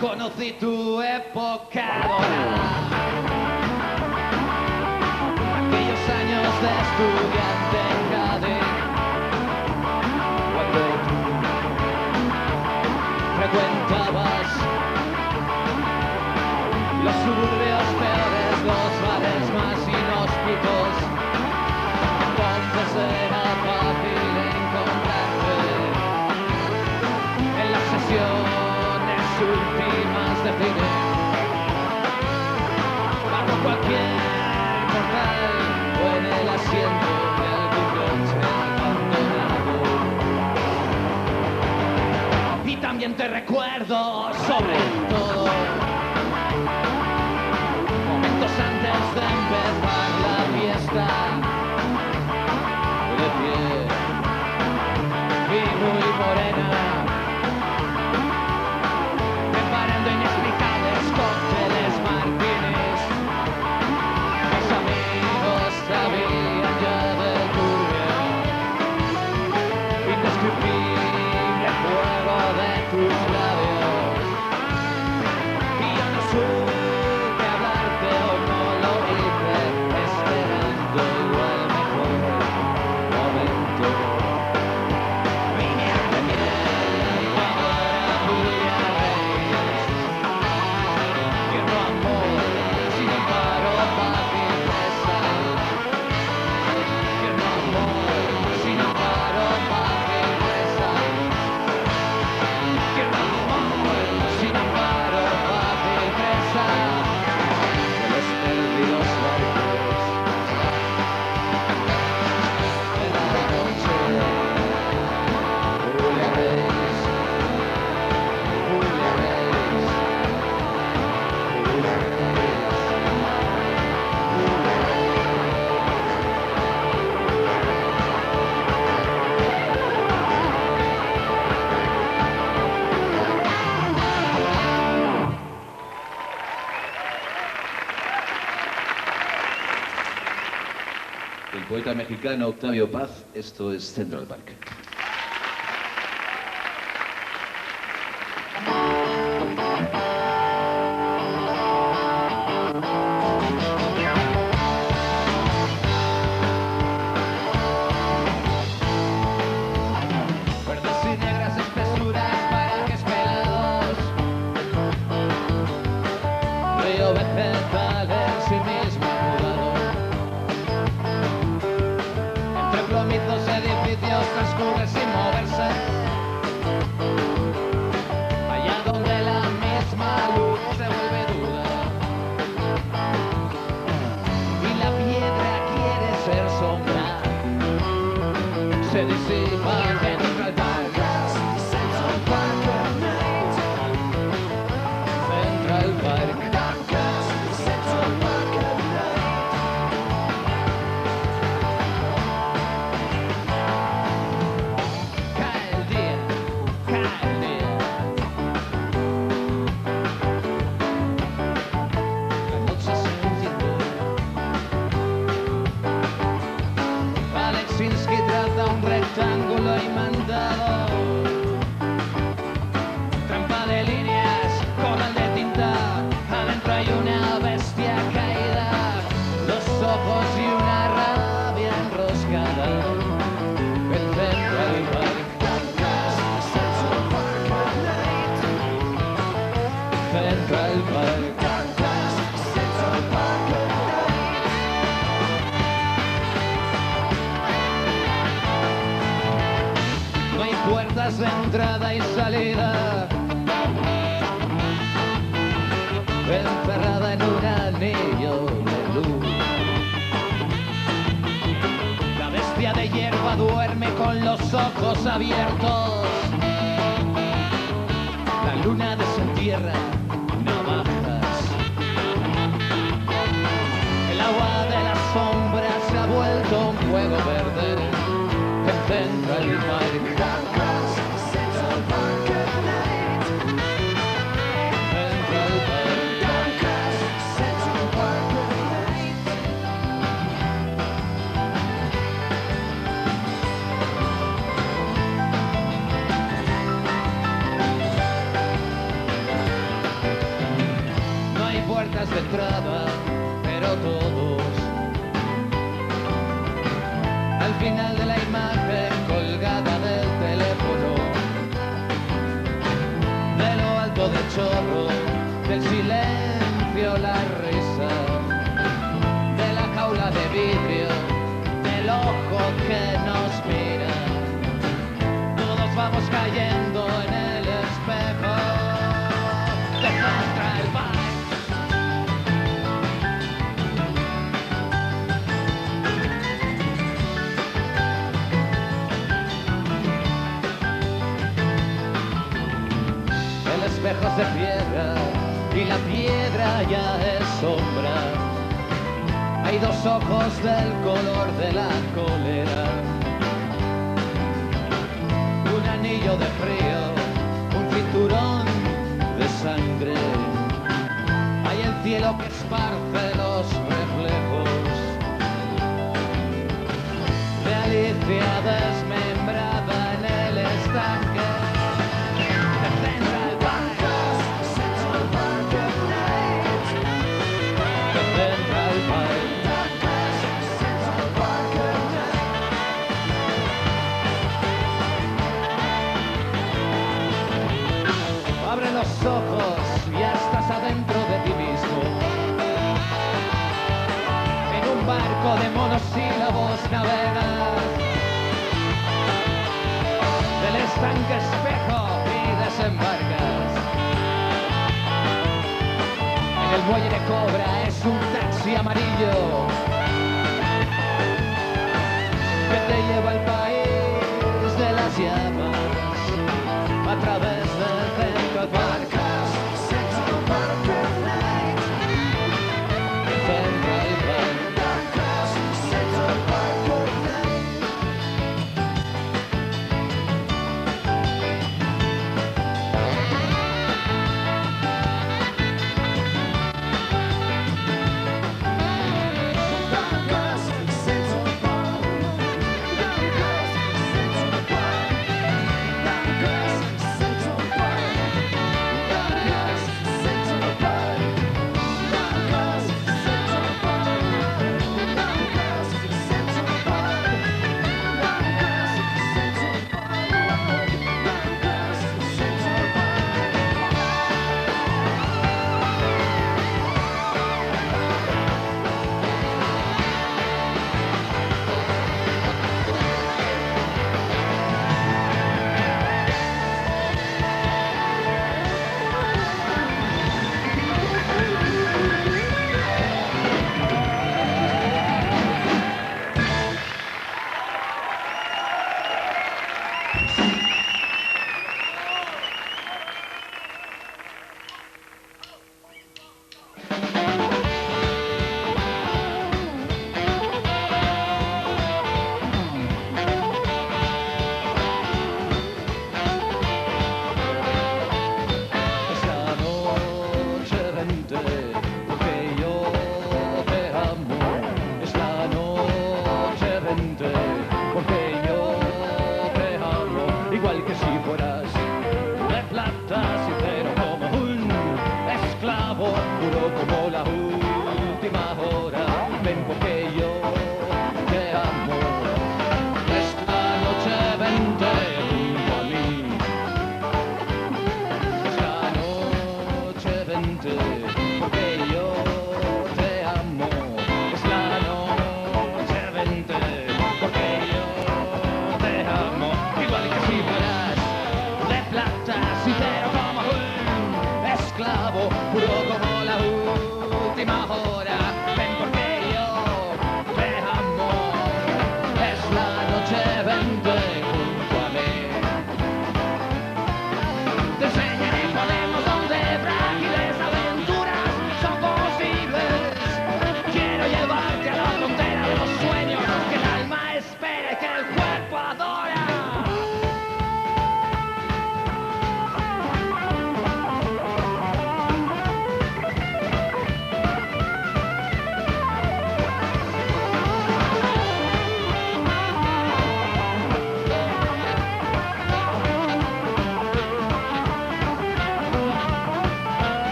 Conocí tu época dorada, aquellos años de estudiante en Cádiz, cuando tú frecuentabas los suburbios peores, los bares más inhóspitos. Entonces era fácil encontrarte en las sesiones últimas de cine, bajo cualquier portal o en el asiento de algún coche abandonado. Y también te recuerdo, sobre todo, momentos antes de empezar la fiesta, de pie y muy morena, preparando inexplicables cócteles martinis. Mis amigos sabían ya del turbio, indescriptible fuego de tus labios. Y yo no supe hablarte o no lo hice, esperando el mejor momento. Vine a tener y ahora Julia Reyes. Quiero amor, sin amparo, paz y presa. Quiero amor, sin amparo, paz y presa. Quiero amor, sin amparo, paz y presa. De los perdidos barcos de la noche. Julia Reyes, Julia Reyes, Julia Reyes, El poeta mexicano Octavio Paz, esto es Central Park. verdes y negras espesuras, parajes pelados, río vegetal en sí mismo mudado. Entre plomizos edificios transcurre sin moverse, allá donde la misma luz se vuelve duda y la piedra quiere ser sombra, se disipa dentro del parque. Central Park, Central Park. Cae el día, cae el día. La noche se enciende. Alexinsky traza un rectángulo imantado, trampa de líneas, coral de tinta. Adentro hay una bestia caída, los ojos y una rabia enroscada. El Central Park, Central Park, Central Park. No hay puertas de entrada y salida, encerrada en un anillo de luz. La bestia de hierba duerme con los ojos abiertos. La luna desentierra navajas. El agua de las sombras se ha vuelto un fuego verde. El Central Park. Central Park. de lo alto del chorro, del silencio, la risa, de la jaula de vidrio, del ojo que nos mira. Todos vamos cayendo en el espejo de Central Park. El espejo es de piedra y la piedra ya es sombra. Hay dos ojos del color de la cólera, un anillo de frío, un cinturón de sangre. Hay el cielo que esparce los reflejos de Alicia desmembrada en el estanque de Central Park. De Central Park. Abre los ojos, ya estás adentro de ti mismo, en un barco de monosílabos navegas, del estanque espejo y desembarcas. En el muelle de Cobra es un taxi amarillo que te lleva al país de las llamas a través del Central Park. Central Park at night. Central Park. Central Park at night.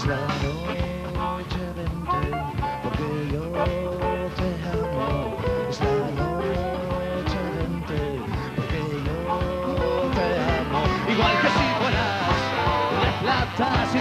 Es la noche, vente, porque yo te amo. Es la noche, vente, porque yo te amo. Igual que si fueras de plata, si